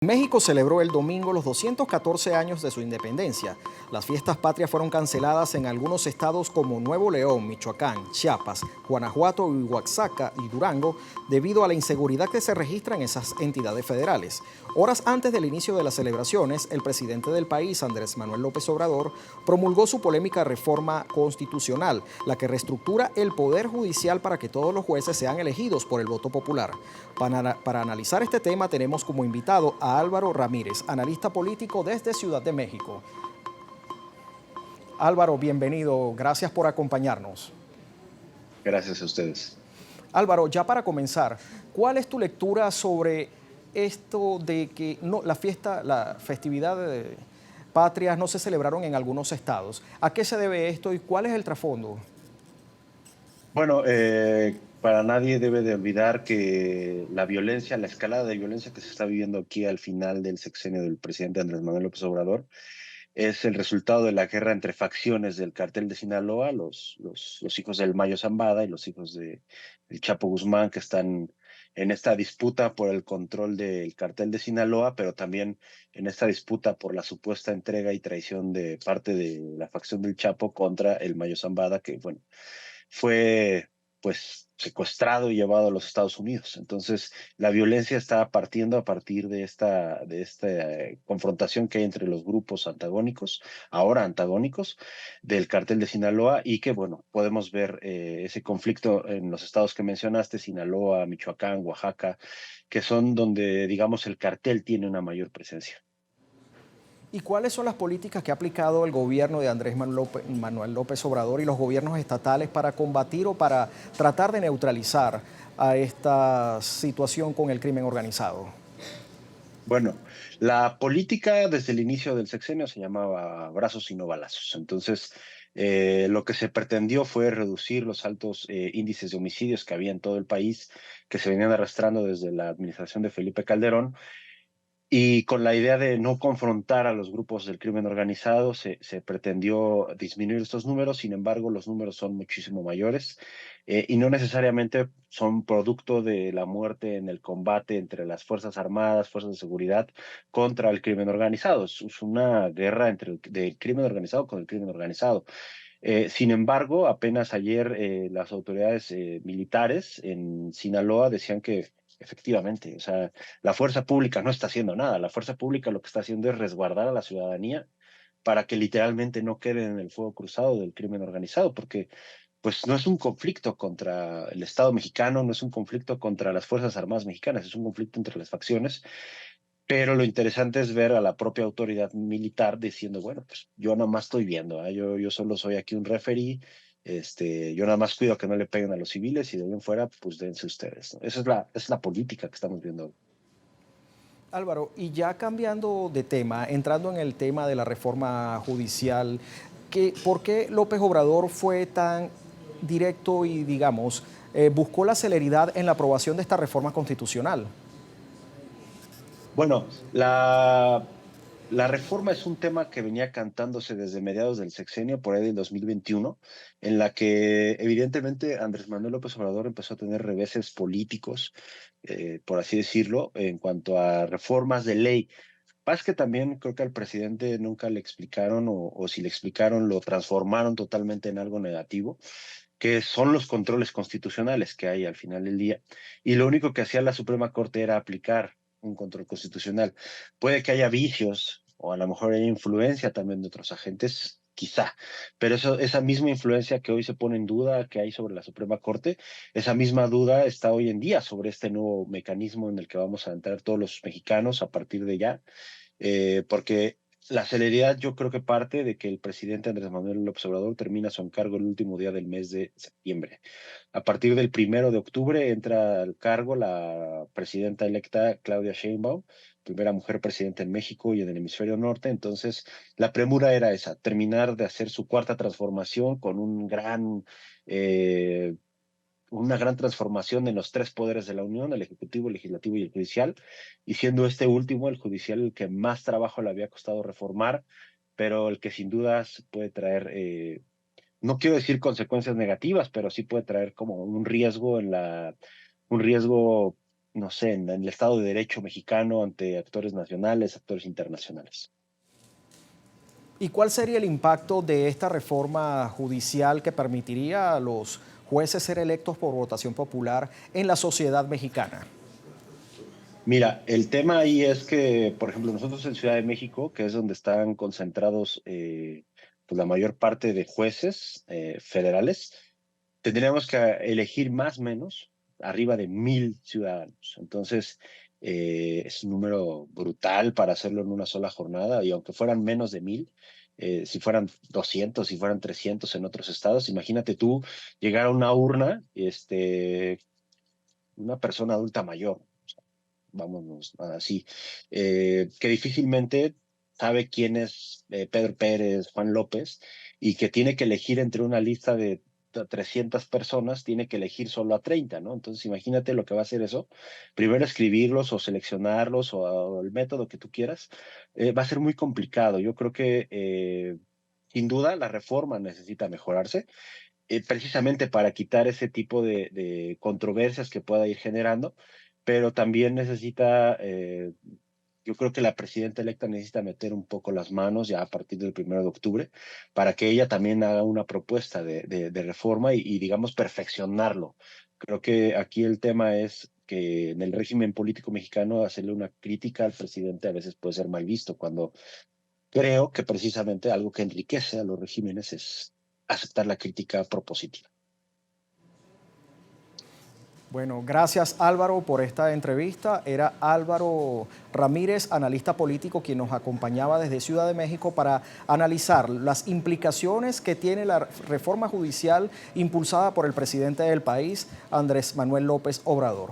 México celebró el domingo los 214 años de su independencia. Las fiestas patrias fueron canceladas en algunos estados como Nuevo León, Michoacán, Chiapas, Guanajuato, Oaxaca y Durango debido a la inseguridad que se registra en esas entidades federales. Horas antes del inicio de las celebraciones, el presidente del país, Andrés Manuel López Obrador, promulgó su polémica reforma constitucional, la que reestructura el poder judicial para que todos los jueces sean elegidos por el voto popular. Para analizar este tema tenemos como invitado a Álvaro Ramírez, analista político desde Ciudad de México. Álvaro, bienvenido, gracias por acompañarnos. Gracias a ustedes. Álvaro, ya para comenzar, ¿cuál es tu lectura sobre esto de que la festividad de patrias no se celebraron en algunos estados? ¿A qué se debe esto y cuál es el trasfondo? Bueno, para nadie debe de olvidar que la violencia, la escalada de violencia que se está viviendo aquí al final del sexenio del presidente Andrés Manuel López Obrador es el resultado de la guerra entre facciones del cartel de Sinaloa, los hijos del Mayo Zambada y los hijos del Chapo Guzmán, que están en esta disputa por el control del cartel de Sinaloa, pero también en esta disputa por la supuesta entrega y traición de parte de la facción del Chapo contra el Mayo Zambada, que, bueno, fue pues secuestrado y llevado a los Estados Unidos. Entonces, la violencia está partiendo a partir de esta confrontación que hay entre los grupos antagónicos, ahora antagónicos, del cartel de Sinaloa y que, bueno, podemos ver ese conflicto en los estados que mencionaste, Sinaloa, Michoacán, Oaxaca, que son donde, digamos, el cartel tiene una mayor presencia. ¿Y cuáles son las políticas que ha aplicado el gobierno de Andrés Manuel López Obrador y los gobiernos estatales para combatir o para tratar de neutralizar a esta situación con el crimen organizado? Bueno, la política desde el inicio del sexenio se llamaba abrazos y no balazos. Entonces, lo que se pretendió fue reducir los altos índices de homicidios que había en todo el país, que se venían arrastrando desde la administración de Felipe Calderón, y con la idea de no confrontar a los grupos del crimen organizado, se pretendió disminuir estos números. Sin embargo, los números son muchísimo mayores y no necesariamente son producto de la muerte en el combate entre las Fuerzas Armadas, Fuerzas de Seguridad contra el crimen organizado. Es una guerra entre del crimen organizado con el crimen organizado. Sin embargo, apenas ayer las autoridades militares en Sinaloa decían que efectivamente, o sea, la fuerza pública no está haciendo nada. La fuerza pública lo que está haciendo es resguardar a la ciudadanía para que literalmente no queden en el fuego cruzado del crimen organizado, porque pues no es un conflicto contra el Estado mexicano, no es un conflicto contra las Fuerzas Armadas mexicanas, es un conflicto entre las facciones, pero lo interesante es ver a la propia autoridad militar diciendo, bueno, pues yo nada más estoy viendo, ¿eh? Yo solo soy aquí un referee, yo nada más cuido que no le peguen a los civiles y de ahí en fuera, pues dense ustedes, ¿no? Esa es la política que estamos viendo hoy. Álvaro, y ya cambiando de tema, entrando en el tema de la reforma judicial, ¿por qué López Obrador fue tan directo y, digamos, buscó la celeridad en la aprobación de esta reforma constitucional? Bueno, la reforma es un tema que venía cantándose desde mediados del sexenio, por ahí del 2021, en la que evidentemente Andrés Manuel López Obrador empezó a tener reveses políticos, por así decirlo, en cuanto a reformas de ley. Pasa que también creo que al presidente nunca le explicaron o si le explicaron lo transformaron totalmente en algo negativo, que son los controles constitucionales que hay al final del día. Y lo único que hacía la Suprema Corte era aplicar un control constitucional. Puede que haya vicios o a lo mejor haya influencia también de otros agentes, quizá, pero esa misma influencia que hoy se pone en duda que hay sobre la Suprema Corte, esa misma duda está hoy en día sobre este nuevo mecanismo en el que vamos a entrar todos los mexicanos a partir de ya, porque la celeridad yo creo que parte de que el presidente Andrés Manuel López Obrador termina su encargo el último día del mes de septiembre. A partir del 1 de octubre entra al cargo la presidenta electa Claudia Sheinbaum, primera mujer presidenta en México y en el hemisferio norte. Entonces, la premura era esa, terminar de hacer su cuarta transformación con una gran transformación en los tres poderes de la Unión, el Ejecutivo, el Legislativo y el Judicial, y siendo este último, el Judicial, el que más trabajo le había costado reformar, pero el que sin dudas puede traer, no quiero decir consecuencias negativas, pero sí puede traer como un riesgo no sé, en el Estado de Derecho mexicano ante actores nacionales, actores internacionales. ¿Y cuál sería el impacto de esta reforma judicial que permitiría a los jueces ser electos por votación popular en la sociedad mexicana? Mira, el tema ahí es que, por ejemplo, nosotros en Ciudad de México, que es donde están concentrados pues la mayor parte de jueces federales, tendríamos que elegir más o menos arriba de 1,000 ciudadanos. Entonces, es un número brutal para hacerlo en una sola jornada, y aunque fueran menos de 1,000, si fueran 200, si fueran 300 en otros estados, imagínate tú llegar a una urna, una persona adulta mayor, vámonos así, que difícilmente sabe quién es Pedro Pérez, Juan López, y que tiene que elegir entre una lista de 300 personas, tiene que elegir solo a 30, ¿no? Entonces imagínate lo que va a hacer eso. Primero escribirlos o seleccionarlos o el método que tú quieras, va a ser muy complicado. Yo creo que sin duda la reforma necesita mejorarse, precisamente para quitar ese tipo de controversias que pueda ir generando, pero también necesita, yo creo que la presidenta electa necesita meter un poco las manos ya a partir del 1 de octubre, para que ella también haga una propuesta de reforma y, digamos, perfeccionarlo. Creo que aquí el tema es que en el régimen político mexicano hacerle una crítica al presidente a veces puede ser mal visto, cuando creo que precisamente algo que enriquece a los regímenes es aceptar la crítica propositiva. Bueno, gracias Álvaro por esta entrevista. Era Álvaro Ramírez, analista político, quien nos acompañaba desde Ciudad de México para analizar las implicaciones que tiene la reforma judicial impulsada por el presidente del país, Andrés Manuel López Obrador.